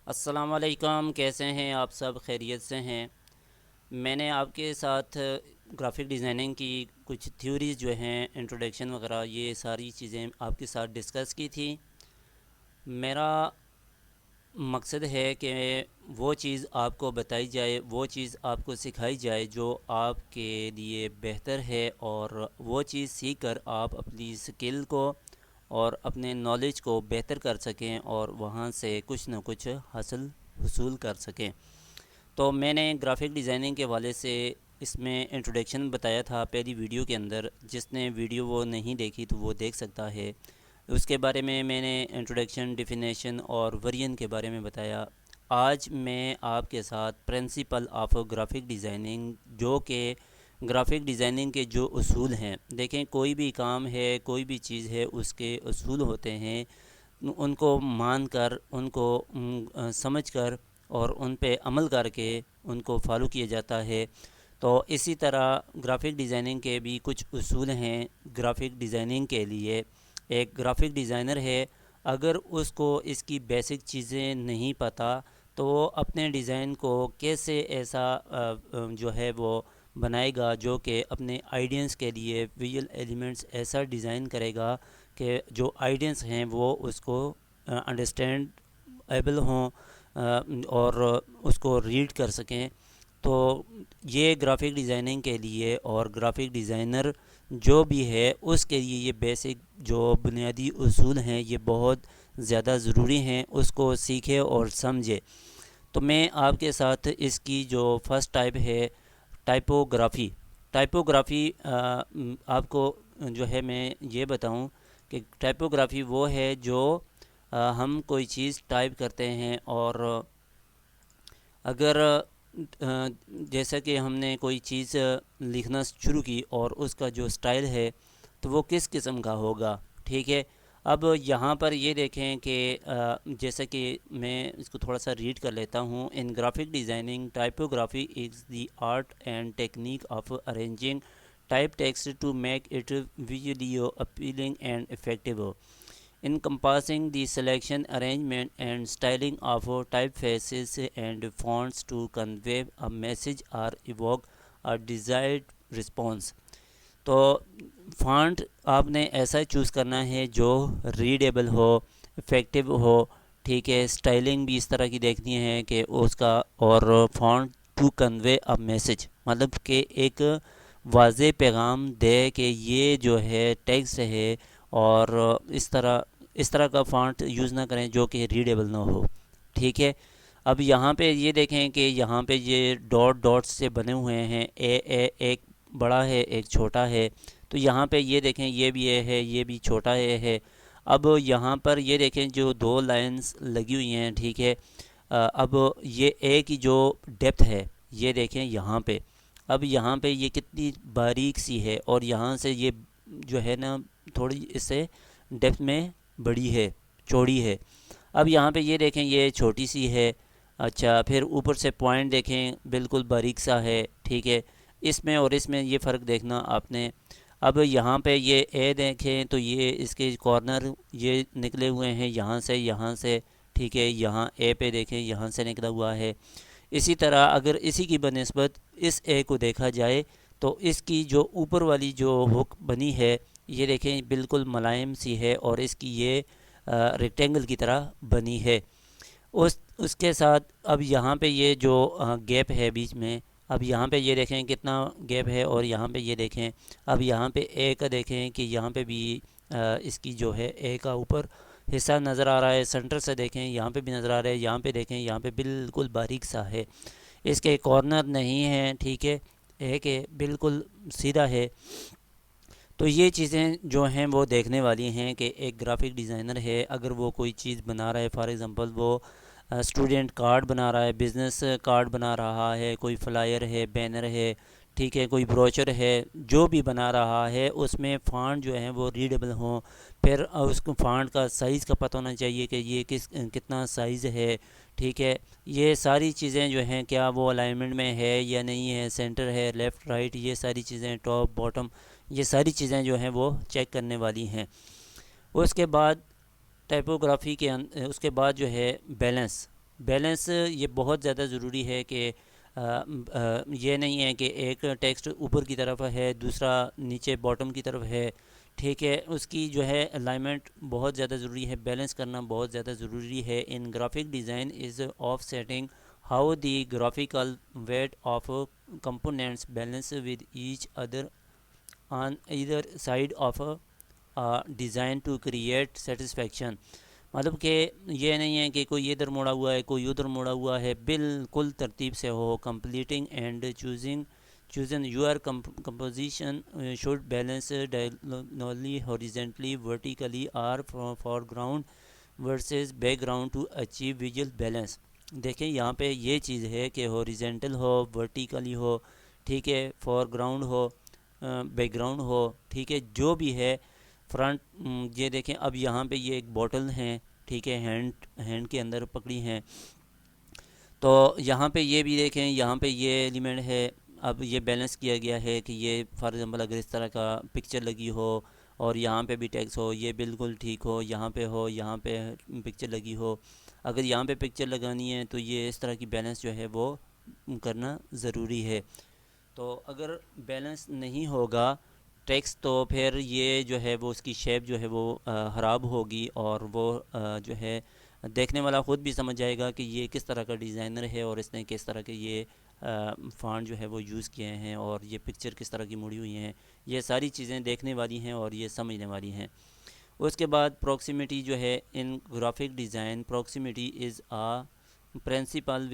السلام علیکم، کیسے ہیں آپ؟ سب خیریت سے ہیں؟ میں نے آپ کے ساتھ گرافک ڈیزائننگ کی کچھ تھیوریز جو ہیں، انٹروڈکشن وغیرہ، یہ ساری چیزیں آپ کے ساتھ ڈسکس کی تھی۔ میرا مقصد ہے کہ وہ چیز آپ کو بتائی جائے، وہ چیز آپ کو سکھائی جائے جو آپ کے لیے بہتر ہے، اور وہ چیز سیکھ کر آپ اپنی سکل کو اور اپنے نالج کو بہتر کر سکیں اور وہاں سے کچھ نہ کچھ حصول کر سکیں۔ تو میں نے گرافک ڈیزائننگ کے حوالے سے اس میں انٹروڈکشن بتایا تھا پہلی ویڈیو کے اندر، جس نے ویڈیو وہ نہیں دیکھی تو وہ دیکھ سکتا ہے۔ اس کے بارے میں نے انٹروڈکشن، ڈیفینیشن اور ورین کے بارے میں بتایا۔ آج میں آپ کے ساتھ پرنسپل آف گرافک ڈیزائننگ، جو کہ گرافک ڈیزائننگ کے جو اصول ہیں، دیکھیں کوئی بھی کام ہے، کوئی بھی چیز ہے، اس کے اصول ہوتے ہیں، ان کو مان کر، ان کو سمجھ کر اور ان پہ عمل کر کے ان کو فالو کیا جاتا ہے۔ تو اسی طرح گرافک ڈیزائننگ کے بھی کچھ اصول ہیں گرافک ڈیزائننگ کے لیے۔ ایک گرافک ڈیزائنر ہے، اگر اس کو اس کی بیسک چیزیں نہیں پتہ تو وہ اپنے ڈیزائن کو کیسے ایسا جو ہے وہ بنائے گا جو کہ اپنے آئیڈینس کے لیے ویژول ایلیمنٹس ایسا ڈیزائن کرے گا کہ جو آئیڈینس ہیں وہ اس کو انڈرسٹینڈ ایبل ہوں، اور اس کو ریڈ کر سکیں۔ تو یہ گرافک ڈیزائننگ کے لیے اور گرافک ڈیزائنر جو بھی ہے اس کے لیے یہ بیسک جو بنیادی اصول ہیں یہ بہت زیادہ ضروری ہیں، اس کو سیکھے اور سمجھے۔ تو میں آپ کے ساتھ اس کی جو فرسٹ ٹائپ ہے، ٹائپوگرافی۔ ٹائپوگرافی آپ کو جو ہے میں یہ بتاؤں کہ ٹائپوگرافی وہ ہے جو ہم کوئی چیز ٹائپ کرتے ہیں، اور اگر جیسا کہ ہم نے کوئی چیز لکھنا شروع کی اور اس کا جو سٹائل ہے تو وہ کس قسم کا ہوگا، ٹھیک ہے۔ اب یہاں پر یہ دیکھیں کہ جیسا کہ میں اس کو تھوڑا سا ریڈ کر لیتا ہوں۔ In graphic designing typography is the art and technique of arranging type text to make it visually appealing and effective, encompassing the selection, arrangement, and styling of typefaces and fonts to convey a message or evoke a desired response۔ تو font آپ نے ایسا choose کرنا ہے جو readable ہو، effective ہو، ٹھیک ہے۔ Styling بھی اس طرح کی دیکھنی ہے کہ اس کا، اور font to convey a message, مطلب کہ ایک واضح پیغام دے کہ یہ جو ہے ٹیکسٹ ہے، اور اس طرح کا فانٹ یوز نہ کریں جو کہ ریڈیبل نہ ہو، ٹھیک ہے۔ اب یہاں پہ یہ دیکھیں کہ یہاں پہ یہ ڈاٹ سے بنے ہوئے ہیں، ایک بڑا ہے ایک چھوٹا ہے، تو یہاں پہ یہ دیکھیں یہ بھی اے ہے، یہ بھی چھوٹا اے ہے۔ اب یہاں پر یہ دیکھیں جو دو لائنز لگی ہوئی ہیں، ٹھیک ہے۔ اب یہ اے کی جو ڈیپتھ ہے یہ دیکھیں یہاں پہ، اب یہاں پہ یہ کتنی باریک سی ہے، اور یہاں سے یہ جو ہے نا تھوڑی اس سے ڈیپتھ میں بڑی ہے، چوڑی ہے۔ اب یہاں پہ یہ دیکھیں یہ چھوٹی سی ہے، اچھا پھر اوپر سے پوائنٹ دیکھیں بالکل باریک سا ہے، ٹھیک ہے۔ اس میں اور اس میں یہ فرق دیکھنا آپ نے۔ اب یہاں پہ یہ اے دیکھیں تو یہ اس کے کارنر یہ نکلے ہوئے ہیں یہاں سے، ٹھیک ہے۔ یہاں اے پہ دیکھیں یہاں سے نکلا ہوا ہے۔ اسی طرح اگر اسی کی بنسبت اس اے کو دیکھا جائے تو اس کی جو اوپر والی جو ہک بنی ہے یہ دیکھیں بالکل ملائم سی ہے، اور اس کی یہ ریکٹینگل کی طرح بنی ہے۔ اس کے ساتھ اب یہاں پہ یہ جو گیپ ہے بیچ میں، اب یہاں پہ یہ دیکھیں کتنا گیپ ہے، اور یہاں پہ یہ دیکھیں اب یہاں پہ اے کا دیکھیں کہ یہاں پہ بھی اس کی جو ہے اے کا اوپر حصہ نظر آ رہا ہے، سینٹر سے دیکھیں یہاں پہ بھی نظر آ رہا ہے، یہاں پہ دیکھیں یہاں پہ بالکل باریک سا ہے، اس کے کارنر نہیں ہیں، ٹھیک ہے، اے کے بالکل سیدھا ہے۔ تو یہ چیزیں جو ہیں وہ دیکھنے والی ہیں کہ ایک گرافک ڈیزائنر ہے اگر وہ کوئی چیز بنا رہا ہے، فار ایگزامپل وہ اسٹوڈنٹ کارڈ بنا رہا ہے، بزنس کارڈ بنا رہا ہے، کوئی فلائر ہے، بینر ہے، ٹھیک ہے، کوئی بروچر ہے، جو بھی بنا رہا ہے اس میں فانٹ جو ہیں وہ ریڈیبل ہوں۔ پھر اس کو فانٹ کا سائز کا پتہ ہونا چاہیے کہ یہ کتنا سائز ہے، ٹھیک ہے۔ یہ ساری چیزیں جو ہیں کیا وہ الائنمنٹ میں ہے یا نہیں ہے، سینٹر ہے، لیفٹ رائٹ، یہ ساری چیزیں، ٹاپ باٹم، یہ ساری چیزیں جو ہیں وہ چیک کرنے والی ہیں۔ اس کے بعد ٹائپوگرافی کے اس کے بعد جو ہے بیلنس، بیلنس یہ بہت زیادہ ضروری ہے کہ یہ نہیں ہے کہ ایک ٹیکسٹ اوپر کی طرف ہے دوسرا نیچے باٹم کی طرف ہے، ٹھیک ہے، اس کی جو ہے الائنمنٹ بہت زیادہ ضروری ہے، بیلنس کرنا بہت زیادہ ضروری ہے۔ In graphic design is of setting how the graphical weight of components balance with each other on either side of a design to create satisfaction۔ مطلب کہ یہ نہیں ہے کہ کوئی ادھر موڑا ہوا ہے کوئی ادھر موڑا ہوا ہے، بالکل ترتیب سے ہو۔ completing and choosing your composition should balance diagonally, horizontally, vertically or foreground versus background to achieve visual balance۔ دیکھیں یہاں پہ یہ چیز ہے کہ ہوریزنٹل ہو، ورٹیکلی ہو، ٹھیک ہے، فور گراؤنڈ ہو، بیک گراؤنڈ ہو، ٹھیک ہے، جو بھی ہے فرنٹ۔ یہ دیکھیں اب یہاں پہ یہ ایک بوٹل ہیں، ٹھیک ہے، ہینڈ کے اندر پکڑی ہیں، تو یہاں پہ یہ بھی دیکھیں یہاں پہ یہ ایلیمنٹ ہے۔ اب یہ بیلنس کیا گیا ہے کہ یہ فار ایگزامپل اگر اس طرح کا پکچر لگی ہو اور یہاں پہ بھی ٹیکس ہو، یہ بالکل ٹھیک ہو، یہاں پہ ہو، یہاں پہ پکچر لگی ہو۔ اگر یہاں پہ پکچر لگانی ہے تو یہ اس طرح کی بیلنس جو ہے وہ کرنا ضروری ہے۔ تو اگر بیلنس نہیں ہوگا ٹیکسٹ تو پھر یہ جو ہے وہ اس کی شیپ جو ہے وہ خراب ہوگی، اور وہ جو ہے دیکھنے والا خود بھی سمجھ جائے گا کہ یہ کس طرح کا ڈیزائنر ہے اور اس نے کس طرح کے یہ فانٹ جو ہے وہ یوز کیے ہیں اور یہ پکچر کس طرح کی مڑی ہوئی ہیں۔ یہ ساری چیزیں دیکھنے والی ہیں اور یہ سمجھنے والی ہیں۔ اس کے بعد پروکسیمیٹی جو ہے in graphic design, proximity is a principle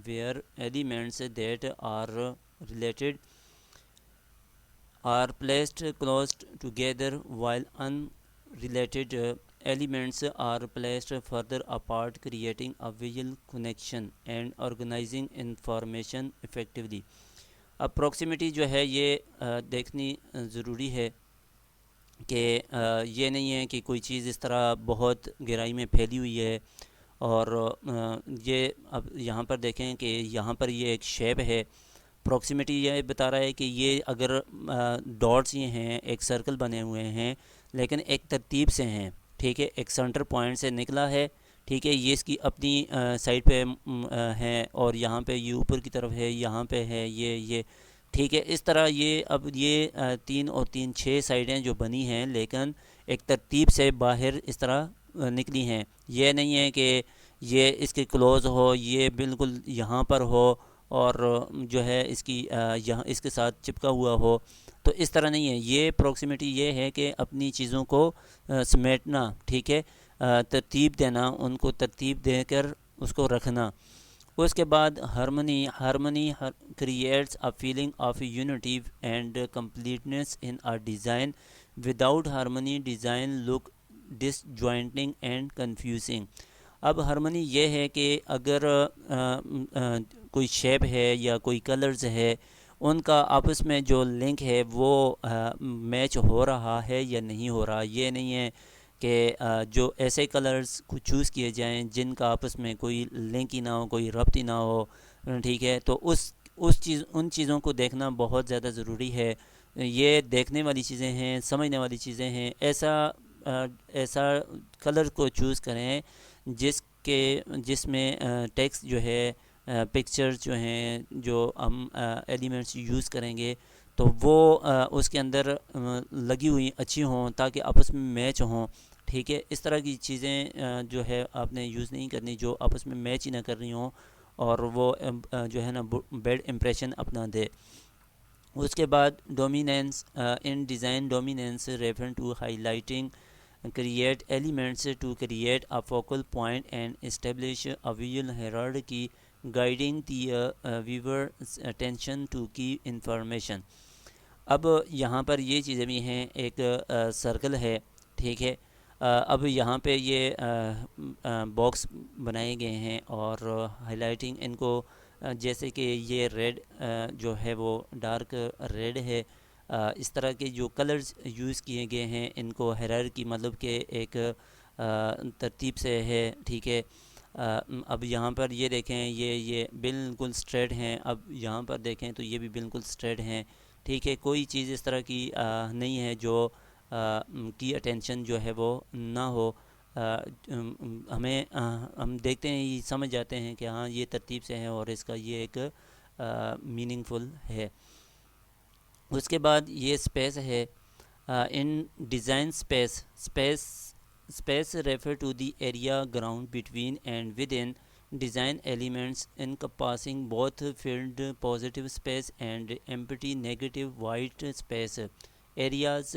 where elements that are related are placed close together while unrelated elements are placed further apart, creating a visual connection and organizing information effectively۔ اب proximity جو ہے یہ دیکھنی ضروری ہے کہ یہ نہیں ہے کہ کوئی چیز اس طرح بہت گہرائی میں پھیلی ہوئی ہے، اور یہ اب یہاں پر دیکھیں کہ یہاں پر یہ ایک شیپ ہے۔ پروکسیمیٹی یہ بتا رہا ہے کہ یہ اگر ڈاٹس یہ ہیں ایک سرکل بنے ہوئے ہیں لیکن ایک ترتیب سے ہیں، ٹھیک ہے، ایک سینٹر پوائنٹ سے نکلا ہے، ٹھیک ہے، یہ اس کی اپنی سائڈ پہ ہے اور یہاں پہ یہ اوپر کی طرف ہے، یہاں پہ ہے یہ ٹھیک ہے، اس طرح یہ اب یہ 3 اور 3 6 سائڈیں جو بنی ہیں لیکن ایک ترتیب سے باہر اس طرح نکلی ہیں۔ یہ نہیں ہے کہ یہ اس کے کلوز ہو، یہ بالکل یہاں پر ہو اور جو ہے اس کی یہاں اس کے ساتھ چپکا ہوا ہو، تو اس طرح نہیں ہے۔ یہ پروکسیمیٹی یہ ہے کہ اپنی چیزوں کو سمیٹنا، ٹھیک ہے، ترتیب دینا، ان کو ترتیب دے کر اس کو رکھنا۔ اس کے بعد harmony creates a feeling of unity and completeness in a design, without harmony design look disjointing and confusing. اب ہارمنی یہ ہے کہ اگر کوئی شیپ ہے یا کوئی کلرز ہے، ان کا آپس میں جو لنک ہے وہ میچ ہو رہا ہے یا نہیں ہو رہا۔ یہ نہیں ہے کہ جو ایسے کلرز کو چوز کیے جائیں جن کا آپس میں کوئی لنک ہی نہ ہو، کوئی ربط ہی نہ ہو، ٹھیک ہے، تو ان چیزوں کو دیکھنا بہت زیادہ ضروری ہے۔ یہ دیکھنے والی چیزیں ہیں، سمجھنے والی چیزیں ہیں۔ ایسا کلر کو چوز کریں جس میں ٹیکسٹ جو ہے، پکچر جو ہیں، جو ہم ایلیمنٹس یوز کریں گے تو وہ اس کے اندر لگی ہوئی اچھی ہوں تاکہ آپس میں میچ ہوں، ٹھیک ہے۔ اس طرح کی چیزیں جو ہے آپ نے یوز نہیں کرنی جو آپس میں میچ ہی نہ کر رہی ہوں اور وہ جو ہے نا بیڈ امپریشن اپنا دے۔ اس کے بعد dominance in design, dominance refer to highlighting create elements to create a focal point and establish a visual hierarchy guiding the viewer's attention to key information۔ اب یہاں پر یہ چیزیں بھی ہیں، ایک سرکل ہے، ٹھیک ہے، اب یہاں پہ یہ باکس بنائے گئے ہیں اور ہائی لائٹنگ ان کو جیسے کہ یہ ریڈ جو ہے وہ ڈارک ریڈ ہے، اس طرح کے جو کلرز یوز کیے گئے ہیں ان کو ہیرارکی مطلب کہ ایک ترتیب سے ہے، ٹھیک ہے۔ اب یہاں پر یہ دیکھیں یہ بالکل سٹریٹ ہیں، اب یہاں پر دیکھیں تو یہ بھی بالکل سٹریٹ ہیں، ٹھیک ہے۔ کوئی چیز اس طرح کی نہیں ہے جو کی اٹینشن جو ہے وہ نہ ہو، ہم دیکھتے ہیں یہ سمجھ جاتے ہیں کہ ہاں یہ ترتیب سے ہے اور اس کا یہ ایک میننگ فل ہے۔ اس کے بعد یہ اسپیس ہے، in design space refer to the area ground between and within design elements encompassing both filled positive space and empty negative white space areas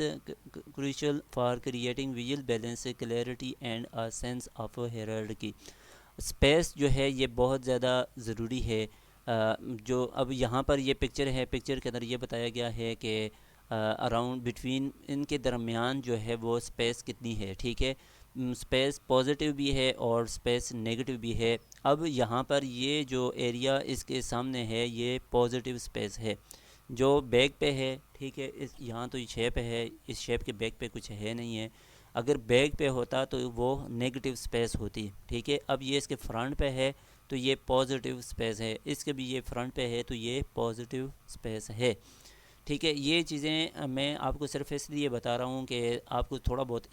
crucial for creating visual balance, clarity and a sense of hierarchy۔ Space جو ہے یہ بہت زیادہ ضروری ہے۔ جو اب یہاں پر یہ پکچر ہے، پکچر کے اندر یہ بتایا گیا ہے کہ اراؤنڈ بٹوین ان کے درمیان جو ہے وہ اسپیس کتنی ہے، ٹھیک ہے۔ اسپیس پازیٹیو بھی ہے اور اسپیس نیگیٹو بھی ہے۔ اب یہاں پر یہ جو ایریا اس کے سامنے ہے یہ پازیٹیو اسپیس ہے، جو بیک پہ ہے، ٹھیک ہے۔ یہاں تو یہ شیپ ہے، اس شیپ کے بیک پہ کچھ ہے نہیں ہے، اگر بیک پہ ہوتا تو وہ نیگیٹو اسپیس ہوتی، ٹھیک ہے۔ اب یہ اس کے فرنٹ پہ ہے تو یہ پازیٹیو اسپیس ہے، اس کے بھی یہ فرنٹ پہ ہے تو یہ پازیٹیو اسپیس ہے، ٹھیک ہے۔ یہ چیزیں میں آپ کو صرف اس لیے بتا رہا ہوں کہ آپ کو تھوڑا بہت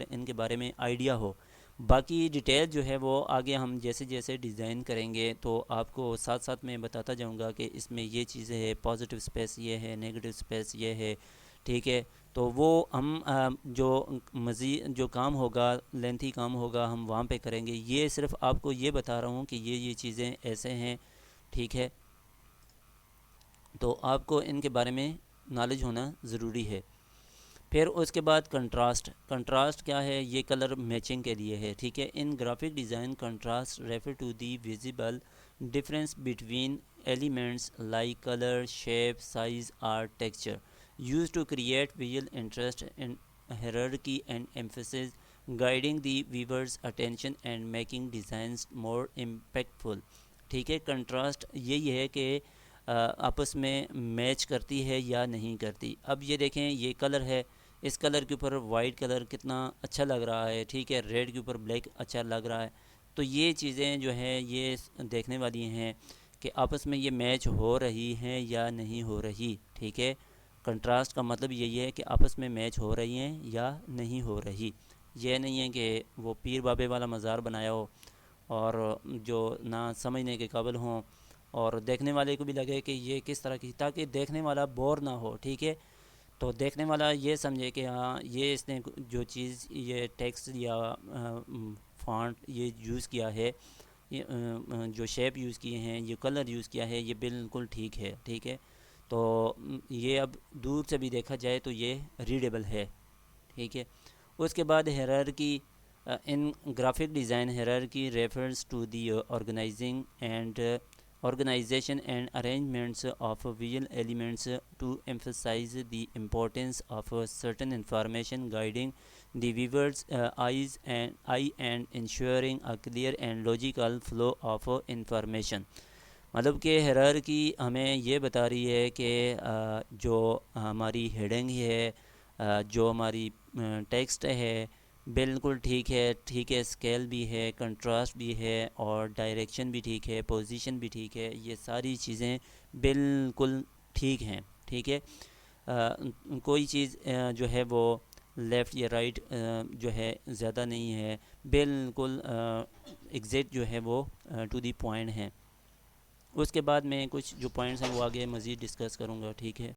ان کے بارے میں آئیڈیا ہو۔ باقی ڈیٹیل جو ہے وہ آگے ہم جیسے جیسے ڈیزائن کریں گے تو آپ کو ساتھ ساتھ میں بتاتا جاؤں گا کہ اس میں یہ چیزیں ہے، پازیٹیو اسپیس یہ ہے، نیگیٹو اسپیس یہ ہے، ٹھیک ہے۔ تو وہ ہم جو مزید جو کام ہوگا، لینتھی کام ہوگا، ہم وہاں پہ کریں گے۔ یہ صرف آپ کو یہ بتا رہا ہوں کہ یہ چیزیں ایسے ہیں، ٹھیک ہے۔ تو آپ کو ان کے بارے میں نالج ہونا ضروری ہے۔ پھر اس کے بعد کنٹراسٹ کیا ہے؟ یہ کلر میچنگ کے لیے ہے، ٹھیک ہے۔ In graphic design contrast refer to the visible difference between elements like colour, shape, size اور texture used to create visual interest in hierarchy and emphasis, guiding the viewer's attention and making designs more impactful۔ ٹھیک ہے، contrast یہی ہے کہ آپس میں match کرتی ہے یا نہیں کرتی۔ اب یہ دیکھیں، یہ کلر ہے، اس کلر کے اوپر وائٹ کلر کتنا اچھا لگ رہا ہے، ٹھیک ہے، ریڈ کے اوپر بلیک اچھا لگ رہا ہے۔ تو یہ چیزیں جو ہیں یہ دیکھنے والی ہیں کہ آپس میں یہ میچ ہو رہی ہیں یا نہیں ہو رہی، ٹھیک ہے۔ کنٹراسٹ کا مطلب یہی ہے کہ آپس میں میچ ہو رہی ہیں یا نہیں ہو رہی۔ یہ نہیں ہے کہ وہ پیر بابے والا مزار بنایا ہو اور جو نہ سمجھنے کے قابل ہوں اور دیکھنے والے کو بھی لگے کہ یہ کس طرح کی، تاکہ دیکھنے والا بور نہ ہو، ٹھیک ہے۔ تو دیکھنے والا یہ سمجھے کہ ہاں یہ اس نے جو چیز یہ ٹیکسٹ یا فونٹ یہ یوز کیا ہے، جو شیپ یوز کیے ہیں، یہ کلر یوز کیا ہے، یہ بالکل ٹھیک ہے، ٹھیک ہے۔ تو یہ اب دور سے بھی دیکھا جائے تو یہ ریڈیبل ہے، ٹھیک ہے۔ اس کے بعد hierarchy in graphic design hierarchy refers to the organization and arrangements of visual elements to emphasize the importance of certain information, guiding the viewer's eye and ensuring a clear and logical flow of information۔ مطلب کہ hierarchy ہمیں یہ بتا رہی ہے کہ جو ہماری ہیڈنگ ہے، جو ہماری ٹیکسٹ ہے، بالکل ٹھیک ہے، ٹھیک ہے، اسکیل بھی ہے، کنٹراسٹ بھی ہے اور ڈائریکشن بھی ٹھیک ہے، پوزیشن بھی ٹھیک ہے، یہ ساری چیزیں بالکل ٹھیک ہیں، ٹھیک ہے۔ کوئی چیز جو ہے وہ لیفٹ یا رائٹ جو ہے زیادہ نہیں ہے، بالکل ایگزیکٹ جو ہے وہ ٹو دی پوائنٹ ہیں۔ اس کے بعد میں کچھ جو پوائنٹس ہیں وہ آگے مزید ڈسکس کروں گا، ٹھیک ہے۔